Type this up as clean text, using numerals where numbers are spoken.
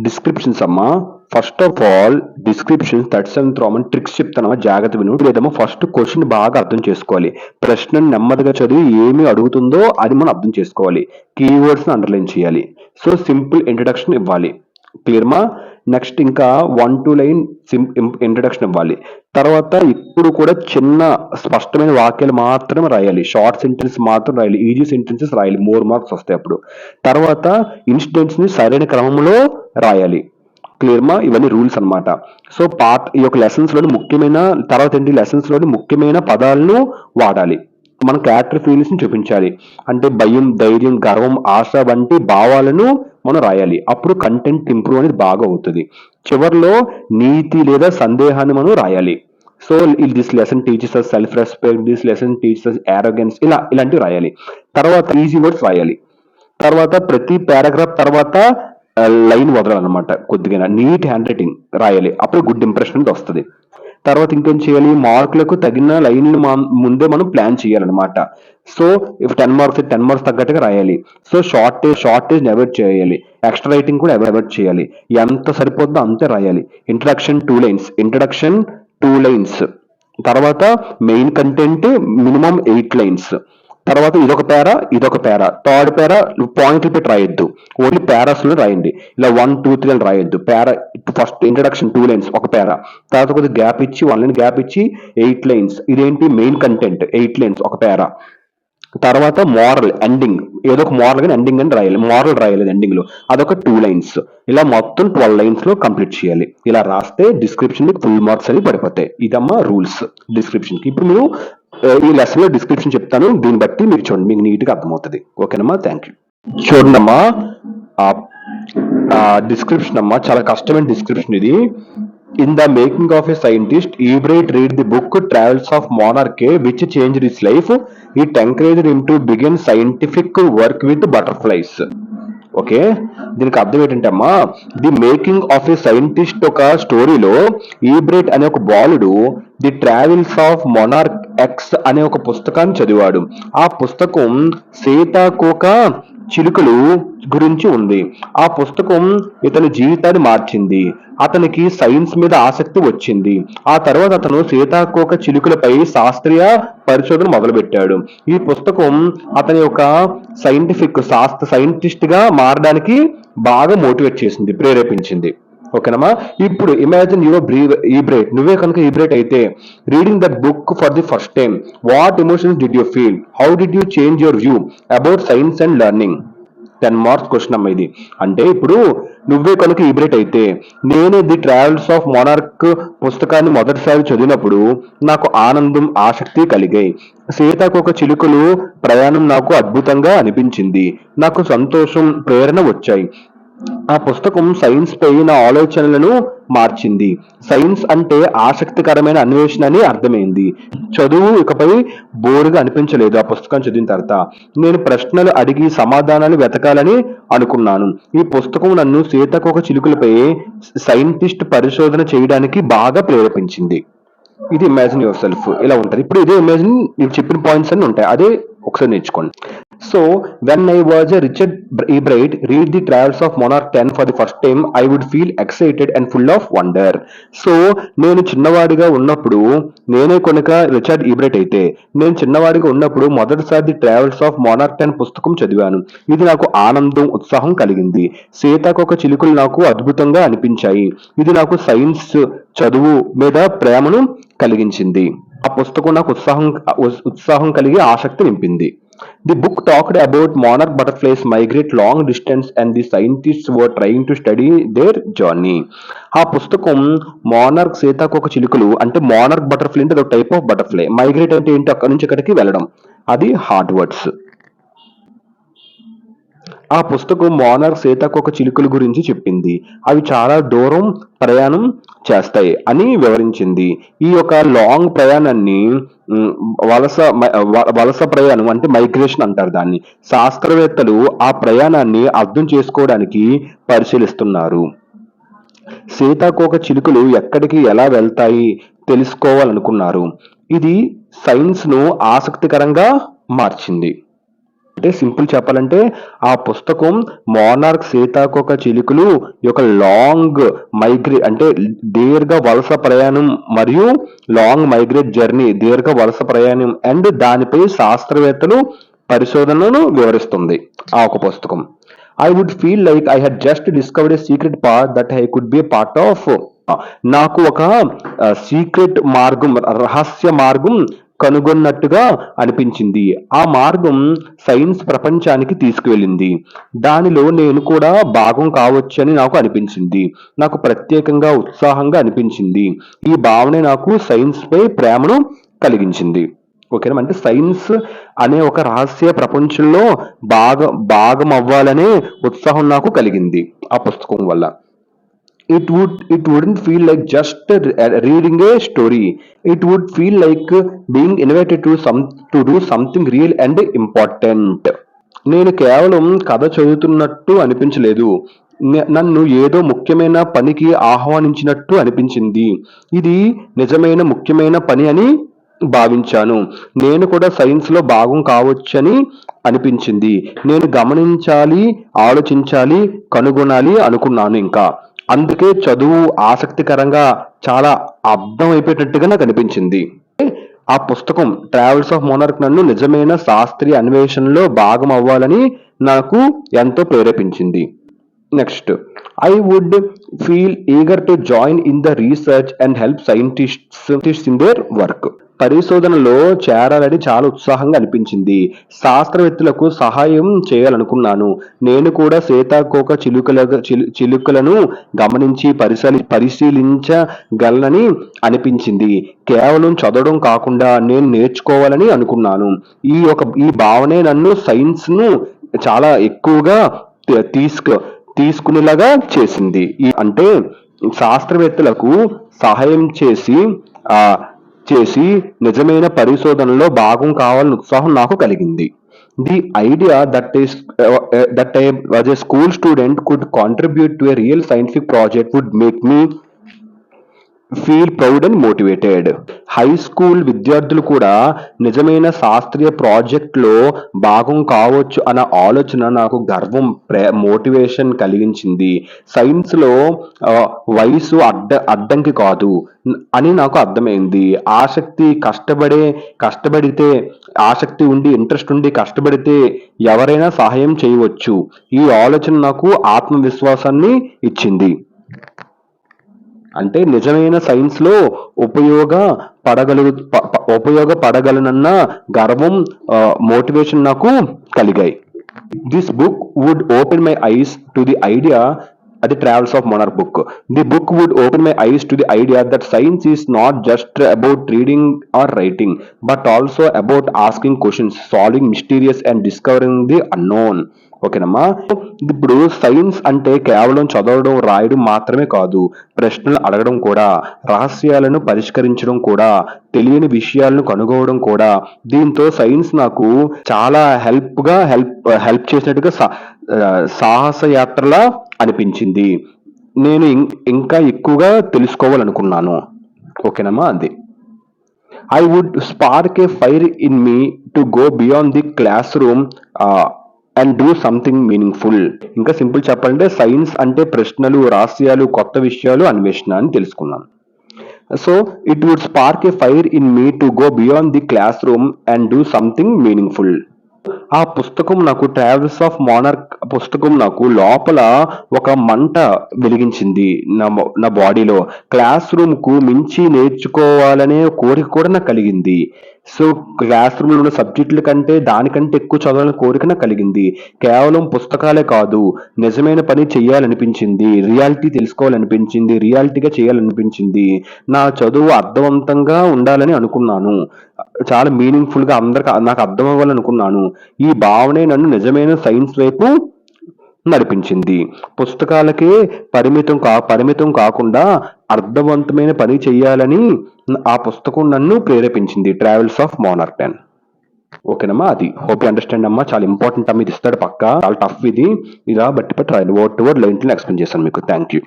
Descriptions అమ్మా. First of all descriptions 37th Roman tricks చెప్తానమ్మా, జాగ్రత్త విను. లేదమ్మా ఫస్ట్ క్వశ్చన్ బాగా అర్థం చేసుకోవాలి. ప్రశ్నను నెమ్మదిగా చదివి ఏమి అడుగుతుందో అది మనం అర్థం చేసుకోవాలి. కీవర్డ్స్ అండర్లైన్ చేయాలి. సో సింపుల్ ఇంట్రడక్షన్ ఇవ్వాలి. క్లియర్మా? నెక్స్ట్ ఇంకా 1-2 లైన్ ఇంట్రడక్షన్ ఇవ్వాలి. తర్వాత ఇప్పుడు కూడా చిన్న స్పష్టమైన వాక్యాలు మాత్రమే రాయాలి. షార్ట్ సెంటెన్స్ మాత్రం రాయాలి. ఈజీ సెంటెన్సెస్ రాయాలి. 4 మార్క్స్ వస్తాయి అప్పుడు. తర్వాత ఇన్సిడెంట్స్ ని సరైన క్రమంలో రాయాలి. క్లియర్మా? ఇవన్నీ రూల్స్ అన్నమాట. సో ఈ యొక్క లెసన్స్ లోని ముఖ్యమైన తర్వాత ఏంటి, లెసన్స్ లోని ముఖ్యమైన పదాలను వాడాలి. మన క్యారెక్టర్ ఫీలింగ్స్ ని చూపించాలి. అంటే భయం, ధైర్యం, గర్వం, ఆశ వంటి భావాలను మనం రాయాలి. అప్పుడు కంటెంట్ ఇంప్రూవ్ అనేది బాగా అవుతుంది. చివరిలో నీతి లేదా సందేహాన్ని మనం రాయాలి. So this lesson teachers us self respect, this lesson teachers us arrogance, ఇలాంటివి రాయాలి. తర్వాత ఈజీ వర్డ్స్ రాయాలి. తర్వాత ప్రతి పారాగ్రాఫ్ తర్వాత లైన్ వదలాలన్నమాట. కొద్దిగా నీట్ హ్యాండ్ రైటింగ్ రాయాలి. అప్పుడు గుడ్ ఇంప్రెషన్ వస్తుంది. తర్వాత ఇంకేం చేయాలి, మార్కులకు తగిన లైన్లు ముందే మనం ప్లాన్ చేయాలన్నమాట. సో ఇఫ్ 10 మార్క్స్ 10 మార్క్స్ తగ్గట్టుగా రాయాలి. సో షార్టేజ్ అవాయిడ్ చేయాలి. ఎక్స్ట్రా రైటింగ్ కూడా అవాయిడ్ చేయాలి. ఎంత సరిపోతుందో అంతే రాయాలి. Introduction 2 lines. తర్వాత మెయిన్ కంటెంట్ మినిమం 8 లైన్స్. తర్వాత ఇదొక పేరా, థర్డ్ పేరా పాయింట్లు పెట్టి రాయొద్దు. ఓన్లీ పేరాస్ లో రాయండి. ఇలా 1, 2, 3 అని రాయొద్దు. పేరా ఫస్ట్ ఇంట్రడక్షన్ 2 లైన్స్ ఒక పేరా, తర్వాత కొద్దిగా గ్యాప్ ఇచ్చి 1 లైన్ గ్యాప్ ఇచ్చి 8 లైన్స్. ఇదేంటి మెయిన్ కంటెంట్ 8 లైన్స్ ఒక పేరా. తర్వాత మోరల్ ఎండింగ్, ఏదో ఒక మోరల్ కానీ ఎండింగ్ అని రాయాలి. మోరల్ రాయాలి ఎండింగ్ లో, అదొక 2 లైన్స్. ఇలా మొత్తం 12 లైన్స్ లో కంప్లీట్ చేయాలి. ఇలా రాస్తే డిస్క్రిప్షన్ ఫుల్ మార్క్స్ అని పడిపోతాయి. ఇదమ్మా రూల్స్ డిస్క్రిప్షన్ కి. ఇప్పుడు మీరు ఈ లెసన్ లో డిస్క్రిప్షన్ చెప్తాను, దీన్ని బట్టి మీరు చూడండి, మీకు నీట్ గా అర్థమవుతుంది. ఓకేనమ్మా? Thank you. చూడండమ్మా, డిస్క్రిప్షన్ అమ్మా చాలా కష్టమైన డిస్క్రిప్షన్ ఇది. In the making of a scientist, Ebright read the book Travels of Monarch, which changed his life. It encouraged him to begin scientific work with butterflies. Okay, దీనికి అర్థం ఏంటంటే అమ్మా, the making of A scientist ఒక స్టోరీలో ఈబ్రైట్ అనే ఒక బాలుడు the travels of monarch X అనే ఒక పుస్తకాన్ని చదివాడు. ఆ పుస్తకం సీతాకోక చిలుకలు గురించి ఉంది. ఆ పుస్తకం ఇతని జీవితాన్ని మార్చింది. అతనికి సైన్స్ మీద ఆసక్తి వచ్చింది. ఆ తర్వాత అతను సీతాకోక చిలుకలపై శాస్త్రీయ పరిశోధన మొదలుపెట్టాడు. ఈ పుస్తకం అతని యొక్క సైంటిస్ట్ గా మారడానికి బాగా మోటివేట్ చేసింది, ప్రేరేపించింది. ఓకేనమ్మా? ఇప్పుడు ఇమాజిన్ యువర్ ఈబ్రైట్, నువ్వే కనుక ఈబ్రైట్ అయితే, reading that book for the first time, what emotions did you feel, how did you change your view about science and learning? 10 marks question అమ్మా ఇది. అంటే ఇప్పుడు నువ్వే కనుక ఈబ్రైట్ అయితే, నేను ది ట్రావెల్స్ ఆఫ్ మొనార్క్ పుస్తకాన్ని మొదటిసారి చదివినప్పుడు నాకు ఆనందం, ఆసక్తి కలిగాయి. సీతాకోక చిలుకలు ప్రయాణం నాకు అద్భుతంగా అనిపించింది. నాకు సంతోషం, ప్రేరణ వచ్చాయి. ఆ పుస్తకం సైన్స్ పై నా ఆలోచనలను మార్చింది. సైన్స్ అంటే ఆసక్తికరమైన అన్వేషణ అని అర్థమైంది. చదువు ఇకపై బోరుగా అనిపించలేదు. ఆ పుస్తకం చదివిన తర్వాత నేను ప్రశ్నలు అడిగి సమాధానాలు వెతకాలని అనుకున్నాను. ఈ పుస్తకం నన్ను సీతాకోక చిలుకలపై సైంటిస్ట్ పరిశోధన చేయడానికి బాగా ప్రేరేపించింది. ఇది ఇమాజిన్ యువర్ సెల్ఫ్, ఇలా ఉంటది. ఇప్పుడు ఇదే ఇమాజిన్ నేను చెప్పిన పాయింట్స్ అన్ని ఉంటాయి, అదే ఒకసారి నేర్చుకోండి. So when I was a Richard Ebright read the Travels of Monarch 10 for the first time, I would feel excited and full of wonder. So నేను చిన్నవాడిగా ఉన్నప్పుడు, నేనే కనుక రిచర్డ్ ఈబ్రైట్ అయితే, నేను చిన్నవాడిగా ఉన్నప్పుడు మొదటిసారి ది ట్రావెల్స్ ఆఫ్ మొనార్క్ 10 పుస్తకం చదివాను. ఇది నాకు ఆనందం, ఉత్సాహం కలిగింది. సీతాకోక చిలుకలు నాకు అద్భుతంగా అనిపించాయి. ఇది నాకు సైన్స్ చదువు మీద ప్రేమను కలిగించింది. ఆ పుస్తకం నాకు ఉత్సాహం కలిగి ఆసక్తి నింపింది. The book talked about monarch butterflies migrate long distance and the scientists were trying to study their journey. ఆ పుస్తకం మోనార్క్ సీతాకోక చిలుకలు, అంటే మోనార్క్ బటర్ఫ్లై అంటే ఒక టైప్ ఆఫ్ బటర్ఫ్లై, మైగ్రేట్ అంటే ఏంటి, అక్కడి నుంచి ఇక్కడికి వెళ్ళడం, అది హార్డ్ వర్డ్స్. ఆ పుస్తకం మోనార్క్ సీతాకోక చిలుకల గురించి చెప్పింది. అవి చాలా దూరం ప్రయాణం చేస్తాయి అని వివరించింది. ఈ యొక్క లాంగ్ ప్రయాణాన్ని వలస ప్రయాణం అంటే మైగ్రేషన్ అంటారు దాన్ని. శాస్త్రవేత్తలు ఆ ప్రయాణాన్ని అర్థం చేసుకోవడానికి పరిశీలిస్తున్నారు. సీతాకోక చిలుకలు ఎక్కడికి ఎలా వెళ్తాయి తెలుసుకోవాలనుకున్నారు. ఇది సైన్స్ ను ఆసక్తికరంగా మార్చింది. అంటే సింపుల్ చెప్పాలంటే ఆ పుస్తకం మోనార్క్ సీతాకోక చిలుకలు యొక్క లాంగ్ అంటే దీర్ఘ వలస ప్రయాణం మరియు లాంగ్ మైగ్రేట్ జర్నీ దీర్ఘ వలస ప్రయాణం అండ్ దానిపై శాస్త్రవేత్తలు పరిశోధనలను వివరిస్తుంది ఆ ఒక పుస్తకం. I would feel like I had just discovered a secret path that I could be part of. నాకు ఒక సీక్రెట్ మార్గం, రహస్య మార్గం కనుగొన్నట్టుగా అనిపించింది. ఆ మార్గం సైన్స్ ప్రపంచానికి తీసుకువెళ్ళింది. దానిలో నేను కూడా భాగం కావచ్చని నాకు అనిపించింది. నాకు ప్రత్యేకంగా ఉత్సాహంగా అనిపించింది. ఈ భావనే నాకు సైన్స్ పై ప్రేమను కలిగించింది. ఓకేనా, అంటే సైన్స్ అనే ఒక రహస్య ప్రపంచంలో భాగం అవ్వాలనే ఉత్సాహం నాకు కలిగింది ఆ పుస్తకం వల్ల. It wouldn't feel like just reading a story. It would feel like being invited to do something real and important. నేను కేవలం కథ చదువుతున్నట్టు అనిపించలేదు. నన్ను ఏదో ముఖ్యమైన పనికి ఆహ్వానించినట్టు అనిపించింది. ఇది నిజమైన ముఖ్యమైన పని అని భావించాను. నేను కూడా సైన్స్ లో భాగం కావచ్చని అనిపించింది. నేను గమనించాలి, ఆలోచించాలి, కనుగొనాలి అనుకున్నాను. ఇంకా అందుకే చదువు ఆసక్తికరంగా చాలా అర్థం అయిపోయేటట్టుగా నాకు అనిపించింది. ఆ పుస్తకం ట్రావెల్స్ ఆఫ్ మోనార్క్ నన్ను నిజమైన శాస్త్రీయ అన్వేషణలో భాగం అవ్వాలని నాకు ఎంతో ప్రేరేపించింది. Next, I would feel eager to join in the research and help scientists in their work. పరిశోధనలో చేరాలని చాలా ఉత్సాహంగా అనిపించింది. శాస్త్రవేత్తలకు సహాయం చేయాలనుకున్నాను. నేను కూడా సీతాకోక చిలుకలను గమనించి పరిశీలించగలనని అనిపించింది. కేవలం చదవడం కాకుండా నేను నేర్చుకోవాలని అనుకున్నాను. ఈ భావనే నన్ను సైన్స్ ను చాలా ఎక్కువగా తీసుకునేలాగా చేసింది. అంటే శాస్త్రవేత్తలకు సహాయం చేసి నిజమైన పరిశోధనలో భాగం కావాలని ఉత్సాహం నాకు కలిగింది. The idea that I as a school student could contribute to a real scientific project would make me feel proud and motivated. High school విద్యార్థులు కూడా నిజమైన శాస్త్రీయ ప్రాజెక్ట్లో భాగం కావచ్చు అన్న ఆలోచన నాకు గర్వం, మోటివేషన్ కలిగించింది. సైన్స్ లో వయసు అడ్డంకి కాదు అని నాకు అర్థమైంది. కష్టపడితే ఆసక్తి ఉండి ఇంట్రెస్ట్ ఉండి కష్టపడితే ఎవరైనా సహాయం చేయవచ్చు. ఈ ఆలోచన నాకు ఆత్మవిశ్వాసాన్ని ఇచ్చింది. అంటే నిజమైన సైన్స్ లో ఉపయోగపడగలనన్న గర్వం, మోటివేషన్ నాకు కలిగాయి. This book would open my eyes to the idea, అది travels of monarch book. The book would open my eyes to the idea that science is not just about reading or writing but also about asking questions, solving mysterious and discovering the unknown. ఓకేనమ్మా, ఇప్పుడు science అంటే కేవలం చదవడం, రాయడం మాత్రమే కాదు, ప్రశ్నలు అడగడం కూడా, రహస్యాలను పరిష్కరించడం కూడా, తెలియని విషయాలను కనుగొనడం కూడా. దీంతో సైన్స్ నాకు చాలా హెల్ప్ చేసినట్టుగా సాహసయాత్రలా అనిపించింది. నేను ఇంకా ఎక్కువగా తెలుసుకోవాలనుకున్నాను. ఓకేనమ్మా, అది I would spark a fire in me to go beyond the classroom and do something meaningful. ఇంకా సింపుల్ చెప్పాలంటే సైన్స్ అంటే ప్రశ్నలు, రహస్యాలు, కొత్త విషయాలు, అన్వేషణ అని తెలుసుకున్నాను. So it would spark a fire in me to go beyond the classroom and do something meaningful. ఆ పుస్తకం నాకు, ట్రావెల్స్ ఆఫ్ మోనార్క్ పుస్తకం నాకు లోపల ఒక మంట వెలిగించింది నా బాడీలో. క్లాస్ రూమ్ కు మించి నేర్చుకోవాలనే కోరిక కూడా నాకు కలిగింది. సో క్లాస్ రూమ్ లో ఉన్న సబ్జెక్టుల కంటే దానికంటే ఎక్కువ చదవాలని కోరిక నాకు కలిగింది. కేవలం పుస్తకాలే కాదు, నిజమైన పని చేయాలనిపించింది, రియాలిటీ తెలుసుకోవాలనిపించింది, రియాలిటీగా చేయాలనిపించింది. నా చదువు అర్థవంతంగా ఉండాలని అనుకున్నాను. చాలా మీనింగ్ఫుల్ గా అందరికి నాకు అర్థం అవ్వాలనుకున్నాను. ఈ భావనే నన్ను నిజమైన సైన్స్ వైపు నడిపించింది. పుస్తకాలకే పరిమితం కాకుండా అర్థవంతమైన పని చేయాలని ఆ పుస్తకం నన్ను ప్రేరేపించింది. Travels of monarch. ఓకేనమ్మా, అది హోప్ యూ అండర్స్టాండ్ అమ్మా. చాలా ఇంపార్టెంట్ అమ్మ, ఇది ఇస్తాడు పక్కా, చాలా టఫ్ ఇది. ఇలా బట్టి రాయాలి, word to word line explain చేశాను మీకు. Thank you.